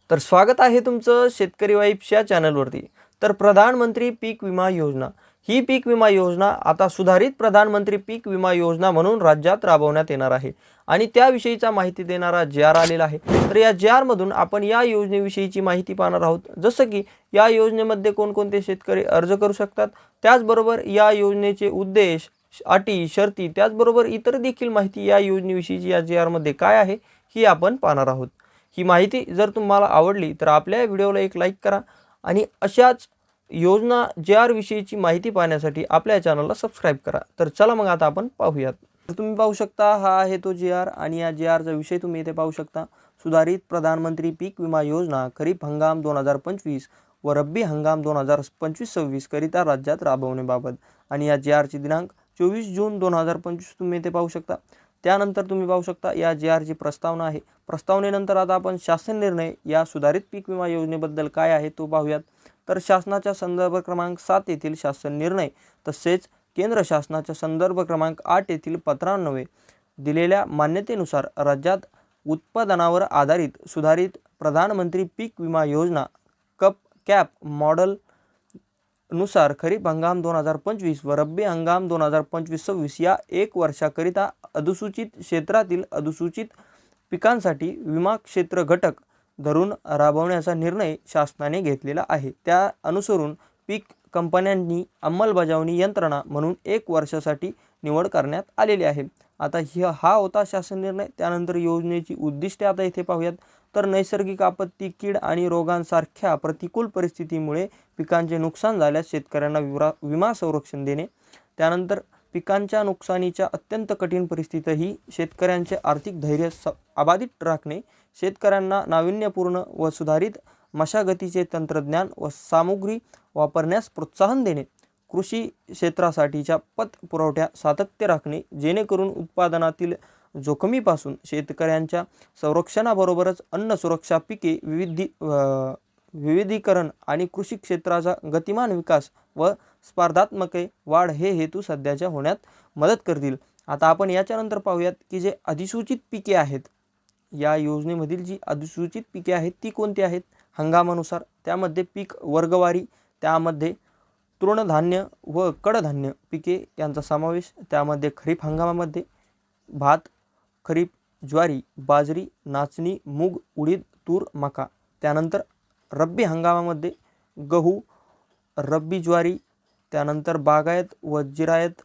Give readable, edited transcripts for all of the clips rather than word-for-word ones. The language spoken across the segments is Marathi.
तर स्वागत आहे तुमचं शेतकरी वाइब्स या चॅनलवरती। तर प्रधानमंत्री पीक विमा योजना ही पीक विमा योजना आता सुधारित प्रधानमंत्री पीक विमा योजना म्हणून राज्यात राबवण्यात येणार आहे आणि त्याविषयीचा माहिती देणारा जी.आर. आलेला आहे। तर या जी.आर. मधून आपण या योजनेविषयीची माहिती पाहणार आहोत, जसं की या योजनेमध्ये कोणकोणते शेतकरी अर्ज करू शकतात, त्याचबरोबर या योजनेचे उद्देश, अटी, शर्ती, त्याचबरोबर इतर देखील माहिती या योजनेविषयीची या जी.आर. मध्ये काय आहे ही आपण पाहणार आहोत। ही माहिती जर तुम्हाला आवडली तर आपल्या व्हिडिओला एक लाईक करा आणि अशाच योजना जी.आर. विषयीची माहिती पाहण्यासाठी आपल्या चॅनलला सबस्क्राइब करा। तर चला मग आता आपण पाहूयात। तर तुम्ही पाहू शकता हा आहे तो जी.आर. आणि या जी.आर.चा विषय तुम्ही इथे पाहू शकता। सुधारित प्रधानमंत्री पीक विमा योजना खरीप हंगाम 2025 व रब्बी हंगाम 2025-26 करिता राज्यात राबवण्याबाबत आणि या जी.आर.ची दिनांक 24 जून 2025 तुम्ही इथे पाहू शकता। त्यानंतर तुम्ही पाहू शकता या जी.आर.ची प्रस्तावना आहे। प्रस्तावनेनंतर आता आपण शासन निर्णय या सुधारित पीक विमा योजनेबद्दल काय आहे तो पाहूयात। तर शासनाच्या संदर्भ क्रमांक 7 येथील शासन निर्णय तसेच केंद्र शासनाच्या संदर्भ क्रमांक 8 येथील पत्रान्वये दिलेल्या मान्यतेनुसार राज्यात उत्पादनावर आधारित सुधारित प्रधानमंत्री पीक विमा योजना कॅप मॉडेल नुसार खरीप हंगाम 2025 व रब्बी हंगाम 2025-26 या 1 वर्षाकरिता अनुसूचित क्षेत्रातील अनुसूचित पिकांसाठी विमा क्षेत्र घटक धरून राबवण्याचा निर्णय शासनाने घेतलेला आहे। त्या अनुसरून पीक कंपन्यांनी अंमलबजावणी यंत्रणा म्हणून 1 वर्षासाठी निवड करण्यात आलेली आहे। आता हा होता शासन निर्णय। त्यानंतर योजनेची उद्दिष्टे आता इथे पाहूयात। तर नैसर्गिक आपत्ती, कीड आणि रोगांसारख्या प्रतिकूल परिस्थितीमुळे पिकांचे नुकसान झाल्यास शेतकऱ्यांना विमा संरक्षण देणे। त्यानंतर पिकांच्या नुकसानीच्या अत्यंत कठीण परिस्थितीतही शेतकऱ्यांचे आर्थिक धैर्य अबाधित राखणे, शेतकऱ्यांना नाविन्यपूर्ण व सुधारित मशागतीचे तंत्रज्ञान व सामुग्री वापरण्यास प्रोत्साहन देणे, कृषी क्षेत्रासाठीच्या पत पुरवठ्यात सातत्य राखणे, जेणेकरून उत्पादनातील जोखमीपासून शेतकऱ्यांच्या संरक्षणाबरोबरच अन्न सुरक्षा, पिके विविधीकरण आणि कृषी क्षेत्राचा गतिमान विकास व स्पर्धात्मक वाढ हे हेतू सध्याच्या होण्यात मदत करतील। आता आपण याच्यानंतर पाहूयात की जे अधिसूचित पिके आहेत, या योजनेमधील जी अधिसूचित पिके आहेत ती कोणती आहेत हंगामानुसार। त्यामध्ये पीक वर्गवारी, त्यामध्ये तृणधान्य व कडधान्य पिके यांचा समावेश। त्यामध्ये खरीप हंगामामध्ये भात, खरीप ज्वारी, बाजरी, नाचणी, मूग, उडीद, तूर, मका। त्यानंतर रब्बी हंगामामध्ये गहू, रब्बी ज्वारी, त्यानंतर बागायत व जिरायत,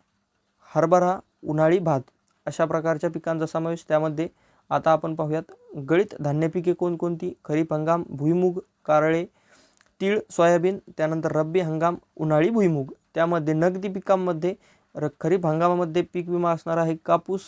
हरभरा, उन्हाळी भात अशा प्रकारच्या पिकांचा समावेश। त्यामध्ये आता आपण पाहूयात गळीत धान्य पिके कोणकोणती। खरीप हंगाम भुईमूग, कारळे, तीळ, सोयाबीन। त्यानंतर रब्बी हंगाम उन्हाळी भुईमूग। त्यामध्ये नगदी पिकांमध्ये खरीप हंगामामध्ये पीक विमा असणार आहे कापूस,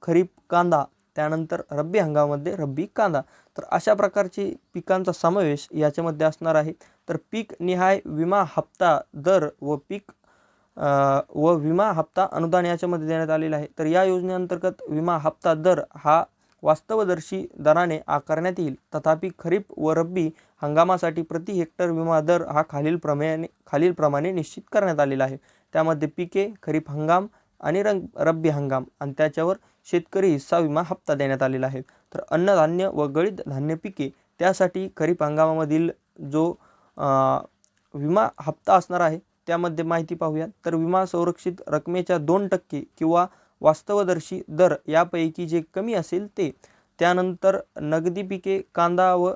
खरीप कांदा, त्यानंतर रब्बी हंगामामध्ये रब्बी कांदा। तर अशा प्रकारची पिकांचा समावेश याच्यामध्ये असणार आहे। तर पीक निहाय विमा हप्ता दर व विमा हप्ता अनुदान याच्यामध्ये देण्यात आलेला आहे। तर या योजनेअंतर्गत विमा हप्ता दर हा वास्तवदर्शी दराने आकारण्यात येईल। तथापि खरीप व रब्बी हंगामासाठी प्रति हेक्टर विमा दर हा खालीलप्रमाणे निश्चित करण्यात आलेला आहे। त्यामध्ये पिके, खरीप हंगाम आणि रब्बी हंगाम आणि त्याच्यावर शेतकरी हिस्सा विमा हप्ता देण्यात आलेला आहे। तर अन्नधान्य व गळीत धान्य पिके त्यासाठी खरीप हंगामामधील जो विमा हप्ता असणार आहे त्यामध्ये माहिती पाहूया। तर विमा संरक्षित रकमेच्या 2% किंवा वास्तवदर्शी दर यापैकी जे कमी असेल ते। त्यानंतर नगदी पिके कांदा व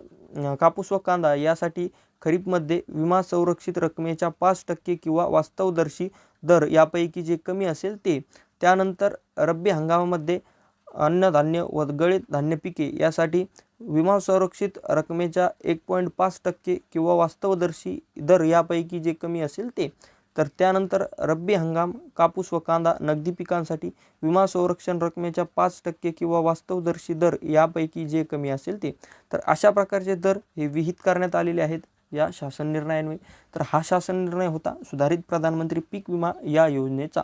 कापूस व कांदा यासाठी खरीपमध्ये विमा संरक्षित रकमेच्या 5% किंवा वास्तवदर्शी दर यापैकी जे कमी असेल ते। त्यानंतर रब्बी हंगामामध्ये अन्नधान्य व गळीत धान्य पिके यासाठी विमा संरक्षित रकमेच्या 1.5% किंवा वास्तवदर्शी दर यापैकी जे कमी असेल ते। तर त्यानंतर रब्बी हंगाम कापूस व कांदा नगदी पिकांसाठी विमा संरक्षण रकमेच्या 5% किंवा वास्तवदर्शी दर यापैकी जे कमी असेल ते। तर अशा प्रकारचे दर हे विहित करण्यात आलेले आहेत या शासन निर्णयान्वये। तर हा शासन निर्णय होता सुधारित प्रधानमंत्री पीक विमा या योजनेचा।